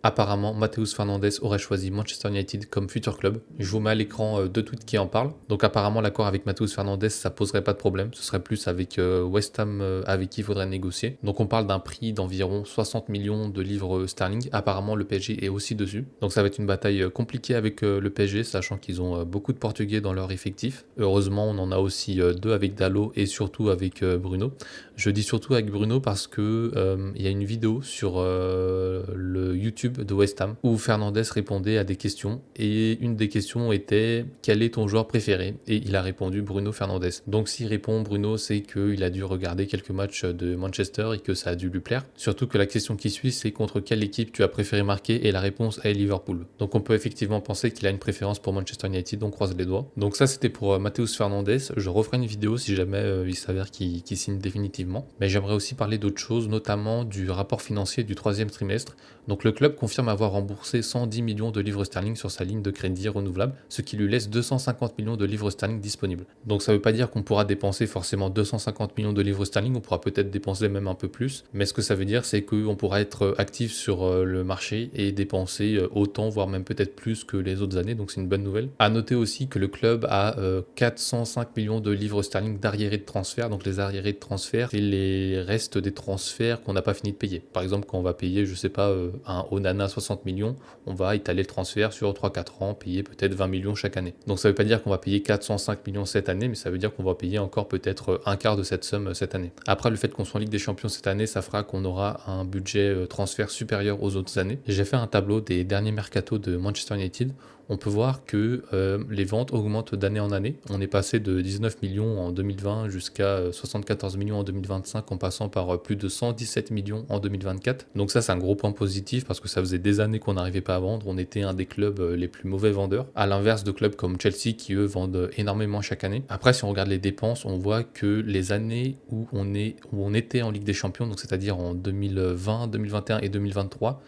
Apparemment, Matheus Fernandes aurait choisi Manchester United comme futur club. Je vous mets à l'écran deux tweets qui en parlent. Donc apparemment, l'accord avec Matheus Fernandes, ça poserait pas de problème. Ce serait plus avec West Ham avec qui il faudrait négocier. Donc on parle d'un prix d'environ 60 millions de livres sterling. Apparemment, le PSG est aussi dessus. Donc ça va être une bataille compliquée avec le PSG, sachant qu'ils ont beaucoup de Portugais dans leur effectif. Heureusement, on en a aussi deux avec Dalot et surtout avec Bruno. Je dis surtout avec Bruno parce que il y a une vidéo sur le YouTube de West Ham où Fernandes répondait à des questions et une des questions était quel est ton joueur préféré, et il a répondu Bruno Fernandes. Donc s'il répond Bruno, c'est qu'il a dû regarder quelques matchs de Manchester et que ça a dû lui plaire. Surtout que la question qui suit, c'est contre quelle équipe tu as préféré marquer, et la réponse est Liverpool. Donc on peut effectivement penser qu'il a une préférence pour Manchester United, on croise les doigts. Donc ça c'était pour Matheus Fernandes. Je referai une vidéo si jamais il s'avère qu'il signe définitivement. Mais j'aimerais aussi parler d'autre chose, notamment du rapport financier du troisième trimestre. Donc le club confirme avoir remboursé 110 millions de livres sterling sur sa ligne de crédit renouvelable, ce qui lui laisse 250 millions de livres sterling disponibles. Donc ça ne veut pas dire qu'on pourra dépenser forcément 250 millions de livres sterling, on pourra peut-être dépenser même un peu plus, mais ce que ça veut dire, c'est qu'on pourra être actif sur le marché et dépenser autant, voire même peut-être plus que les autres années, donc c'est une bonne nouvelle. À noter aussi que le club a 405 millions de livres sterling d'arriérés de transfert. Donc les arriérés de transfert, c'est les restes des transferts qu'on n'a pas fini de payer. Par exemple, quand on va payer, je sais pas, un Onana 60 millions, on va étaler le transfert sur 3-4 ans, payer peut-être 20 millions chaque année. Donc ça veut pas dire qu'on va payer 405 millions cette année, mais ça veut dire qu'on va payer encore peut-être un quart de cette somme cette année. Après, le fait qu'on soit en Ligue des Champions cette année, ça fera qu'on aura un budget transfert supérieur aux autres années. J'ai fait un tableau des derniers mercatos de Manchester United. On peut voir que les ventes augmentent d'année en année. On est passé de 19 millions en 2020 jusqu'à 74 millions en 2025, en passant par plus de 117 millions en 2024. Donc ça, c'est un gros point positif parce que ça faisait des années qu'on n'arrivait pas à vendre. On était un des clubs les plus mauvais vendeurs, à l'inverse de clubs comme Chelsea qui, eux, vendent énormément chaque année. Après, si on regarde les dépenses, on voit que les années où on était en Ligue des Champions, donc c'est-à-dire en 2020, 2021 et 2023,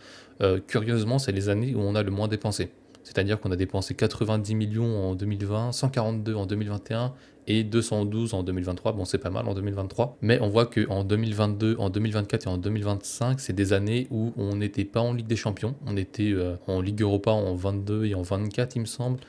curieusement, c'est les années où on a le moins dépensé. C'est-à-dire qu'on a dépensé 90 millions en 2020, 142 en 2021 et 212 en 2023. Bon, c'est pas mal en 2023. Mais on voit qu'en 2022, en 2024 et en 2025, c'est des années où on n'était pas en Ligue des Champions. On était en Ligue Europa en 22 et en 24, il me semble.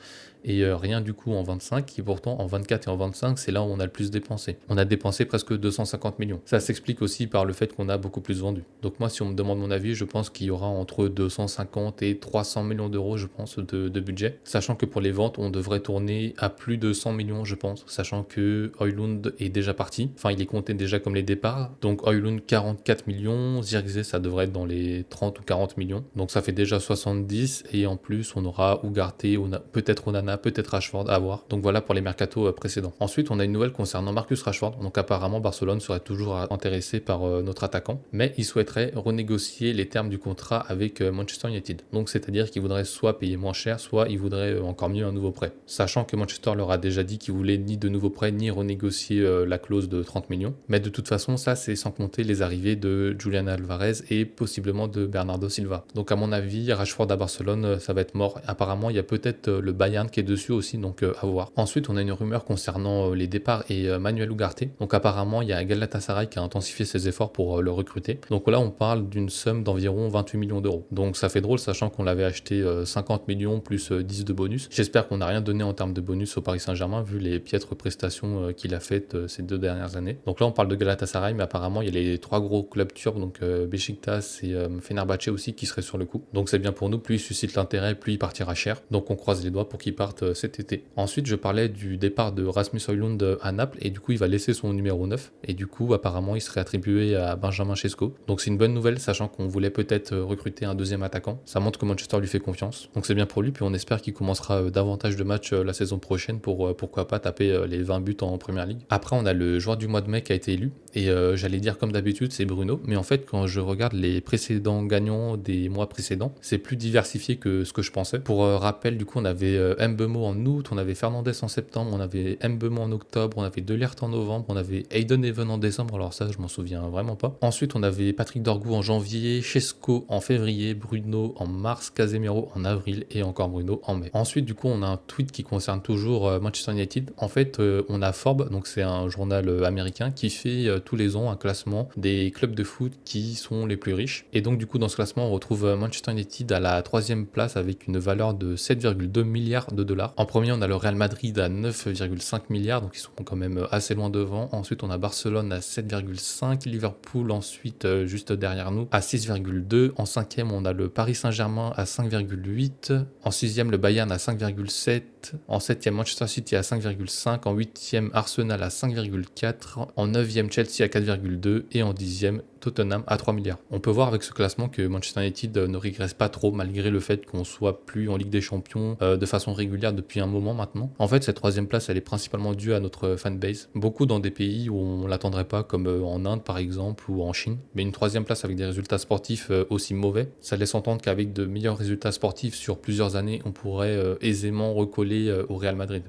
Et rien du coup en 25, et pourtant en 24 et en 25, c'est là où on a le plus dépensé. On a dépensé presque 250 millions. Ça s'explique aussi par le fait qu'on a beaucoup plus vendu. Donc moi, si on me demande mon avis, je pense qu'il y aura entre 250 et 300 millions d'euros, je pense, de budget. Sachant que pour les ventes, on devrait tourner à plus de 100 millions, je pense. Sachant que Højlund est déjà parti. Enfin, il est compté déjà comme les départs. Donc Højlund, 44 millions. Zirkzee, ça devrait être dans les 30 ou 40 millions. Donc ça fait déjà 70. Et en plus, on aura Ugarte, peut-être Onana, peut-être Rashford à voir. Donc voilà pour les mercatos précédents. Ensuite, on a une nouvelle concernant Marcus Rashford. Donc apparemment, Barcelone serait toujours intéressé par notre attaquant, mais il souhaiterait renégocier les termes du contrat avec Manchester United. Donc c'est-à-dire qu'il voudrait soit payer moins cher, soit il voudrait encore mieux un nouveau prêt. Sachant que Manchester leur a déjà dit qu'il voulait ni de nouveaux prêts, ni renégocier la clause de 30 millions. Mais de toute façon, ça c'est sans compter les arrivées de Julian Alvarez et possiblement de Bernardo Silva. Donc à mon avis, Rashford à Barcelone, ça va être mort. Apparemment, il y a peut-être le Bayern qui est dessus aussi, donc à voir. Ensuite, on a une rumeur concernant les départs et Manuel Ugarte. Donc apparemment, il y a Galatasaray qui a intensifié ses efforts pour le recruter. Donc là, on parle d'une somme d'environ 28 millions d'euros. Donc ça fait drôle, sachant qu'on l'avait acheté 50 millions plus 10 de bonus. J'espère qu'on n'a rien donné en termes de bonus au Paris Saint-Germain, vu les piètres prestations qu'il a faites ces 2 dernières années. Donc là, on parle de Galatasaray, mais apparemment, il y a les 3 gros clubs turcs, donc Beşiktaş et Fenerbahçe aussi, qui seraient sur le coup. Donc c'est bien pour nous, plus il suscite l'intérêt, plus il partira cher. Donc on croise les doigts pour qu'il parte cet été. Ensuite, je parlais du départ de Rasmus Højlund à Naples, et du coup, il va laisser son numéro 9, et du coup, apparemment, il serait attribué à Benjamin Sesko. Donc c'est une bonne nouvelle, sachant qu'on voulait peut-être recruter un deuxième attaquant. Ça montre que Manchester lui fait confiance. Donc c'est bien pour lui, puis on espère qu'il commencera davantage de matchs la saison prochaine pour pourquoi pas taper les 20 buts en Première Ligue. Après, on a le joueur du mois de mai qui a été élu, et j'allais dire comme d'habitude, c'est Bruno, mais en fait, quand je regarde les précédents gagnants des mois précédents, c'est plus diversifié que ce que je pensais. Pour rappel, du coup, on avait Mbeumo en août, on avait Fernandes en septembre, on avait Mbeumo en octobre, on avait Delert en novembre, on avait Aiden Even en décembre, alors ça, je m'en souviens vraiment pas. Ensuite, on avait Patrick Dorgu en janvier, Chesco en février, Bruno en mars, Casemiro en avril et encore Bruno en mai. Ensuite, du coup, on a un tweet qui concerne toujours Manchester United. En fait, on a Forbes, donc c'est un journal américain qui fait tous les ans un classement des clubs de foot qui sont les plus riches. Et donc du coup dans ce classement on retrouve Manchester United à la troisième place avec une valeur de 7,2 milliards de dollars. En premier on a le Real Madrid à 9,5 milliards, donc ils sont quand même assez loin devant. Ensuite on a Barcelone à 7,5, Liverpool ensuite juste derrière nous à 6,2. En cinquième on a le Paris Saint-Germain à 5,8. En sixième le Bayern à 5,7. En septième Manchester City à 5,5. En huitième Arsenal à 5,4. En neuvième Chelsea à 4,2. Et en dixième Tottenham à 3 milliards. On peut voir avec ce classement que Manchester United ne régresse pas trop malgré le fait qu'on soit plus en Ligue des Champions de façon régulière depuis un moment maintenant. En fait, cette troisième place, elle est principalement due à notre fanbase. Beaucoup dans des pays où on l'attendrait pas, comme en Inde par exemple ou en Chine. Mais une troisième place avec des résultats sportifs aussi mauvais, ça laisse entendre qu'avec de meilleurs résultats sportifs sur plusieurs années, on pourrait aisément recoller au Real Madrid.